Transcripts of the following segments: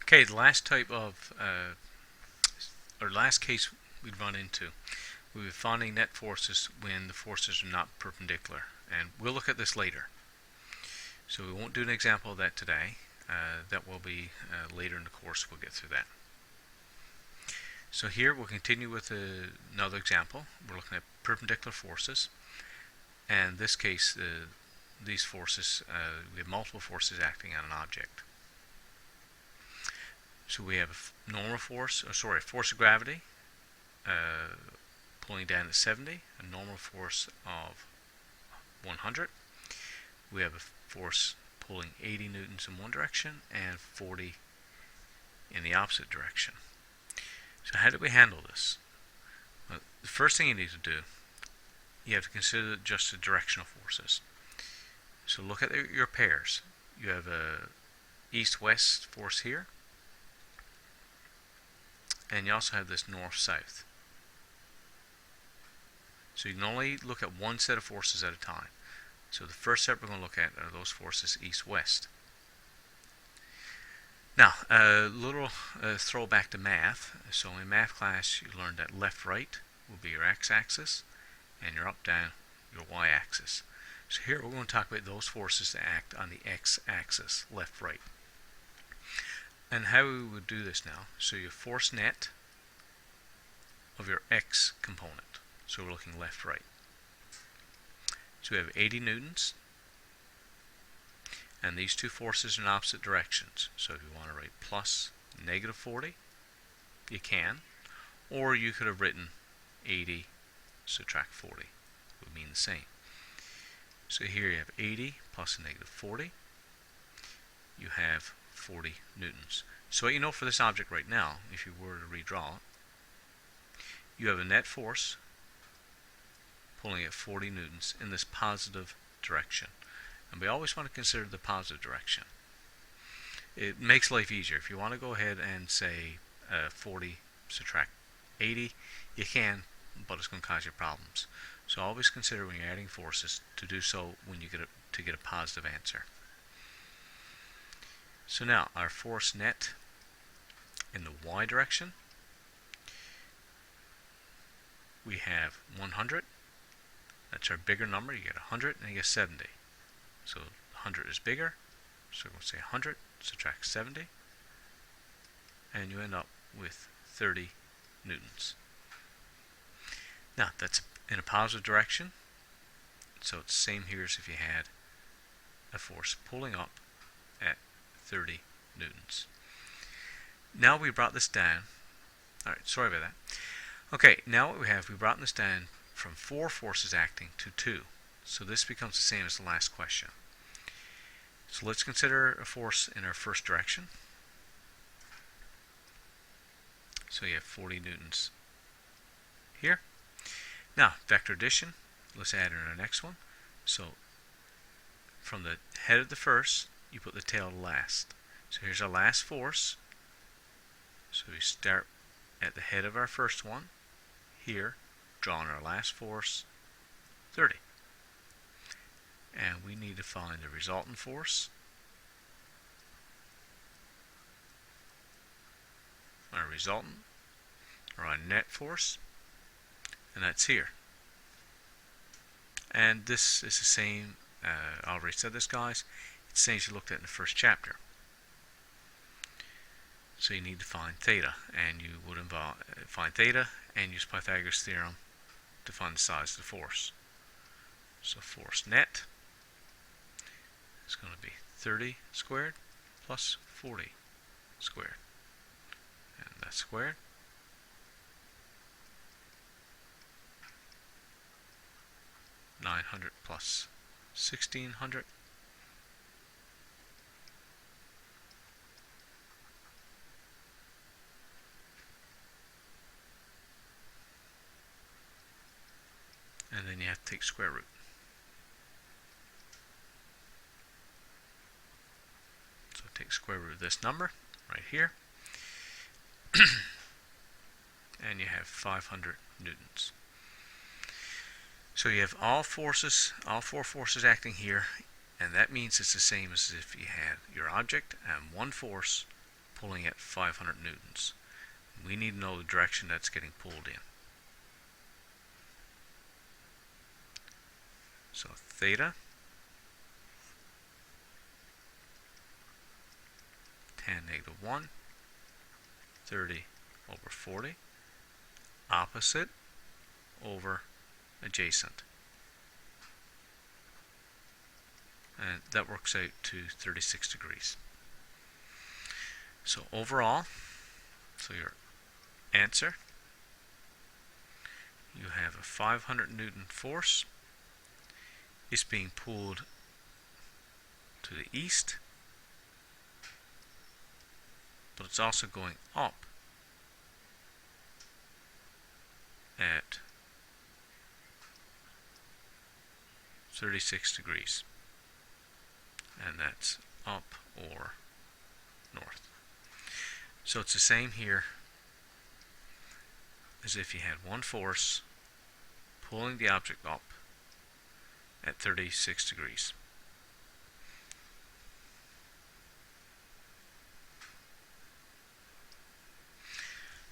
Okay, the last type of, or last case we'd run into, we would finding net forces when the forces are not perpendicular. And we'll look at this later. So we won't do an example of that today. That will be later in the course. We'll get through that. So here we'll continue with another example. We're looking at perpendicular forces. And in this case, these forces, we have multiple forces acting on an object. So we have a normal force, force of gravity pulling down at 70, a normal force of 100. We have a force pulling 80 newtons in one direction and 40 in the opposite direction. So how do we handle this? Well, the first thing you need to do, you have to consider just the directional forces. So look at your pairs. You have a east-west force here, and you also have this north-south. So you can only look at one set of forces at a time. So the first set we're going to look at are those forces east-west. Now, a little throwback to math. So in math class, you learned that left-right will be your x-axis, and your up-down your y-axis. So here we're going to talk about those forces that act on the x-axis, left-right. And how we would do this now. So your force net of your x component. So we're looking left-right. So we have 80 newtons. And these two forces are in opposite directions. So if you want to write plus negative 40, you can. Or you could have written 80 subtract 40. It would mean the same. So here you have 80 plus a negative 40. You have 40 newtons. So what you know for this object right now, if you were to redraw it, you have a net force pulling at 40 newtons in this positive direction. And we always want to consider the positive direction. It makes life easier. If you want to go ahead and say 40 subtract 80, you can, but it's going to cause you problems. So always consider when you're adding forces to do so when you get a positive answer. So now our force net in the y direction, we have 100. That's our bigger number. You get 100 and you get 70. So 100 is bigger. So we'll say 100 subtract 70, and you end up with 30 newtons. Now that's in a positive direction. So it's the same here as if you had a force pulling up at 30 newtons. Now we brought this down. Alright, sorry about that. Okay, now what we brought this down from 4 forces acting to 2. So this becomes the same as the last question. So let's consider a force in our first direction. So you have 40 newtons here. Now, vector addition, let's add in our next one. So from the head of the first, you put the tail to last. So here's our last force. So we start at the head of our first one, here, drawing our last force, 30. And we need to find the resultant force, our resultant, or our net force, and that's here. And this is the same, I already said this, guys, it's the same as you looked at in the first chapter. So you need to find theta, and you would find theta and use Pythagoras theorem to find the size of the force. So force net is going to be 30 squared plus 40 squared, and that's squared. $900 plus $1,600. And then you have to take square root. So take square root of this number right here. And you have 500 newtons. So you have all four forces acting here, and that means it's the same as if you had your object and one force pulling at 500 newtons. We need to know the direction that's getting pulled in. So theta, tan negative 1, 30 over 40, opposite over adjacent. And that works out to 36 degrees. So overall, so your answer, you have a 500 Newton force. It's being pulled to the east, but it's also going up at 36 degrees, and that's up or north. So it's the same here as if you had one force pulling the object up at 36 degrees.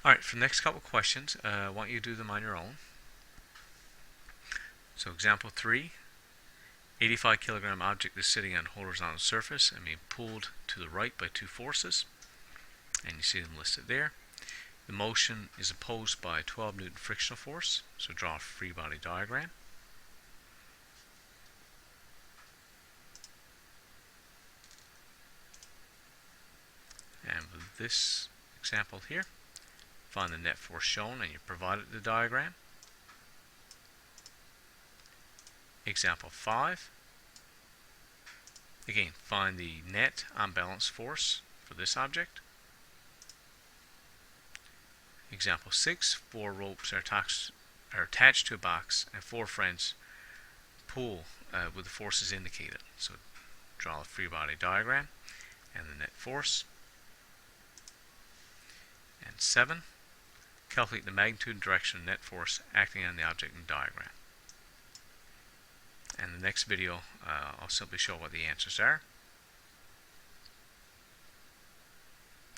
Alright, for the next couple questions, I want you to do them on your own. So example 3, 85 kilogram object is sitting on horizontal surface and being pulled to the right by two forces, and you see them listed there. The motion is opposed by a 12 Newton frictional force, so draw a free body diagram. And with this example here, find the net force shown, and you provided the diagram. Example 5. Again, find the net unbalanced force for this object. Example 6. 4 ropes are attached to a box, and 4 friends pull with the forces indicated. So draw a free body diagram and the net force. And 7. Calculate the magnitude and direction of net force acting on the object in the diagram. And the next video, I'll simply show what the answers are.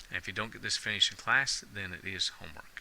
And if you don't get this finished in class, then it is homework.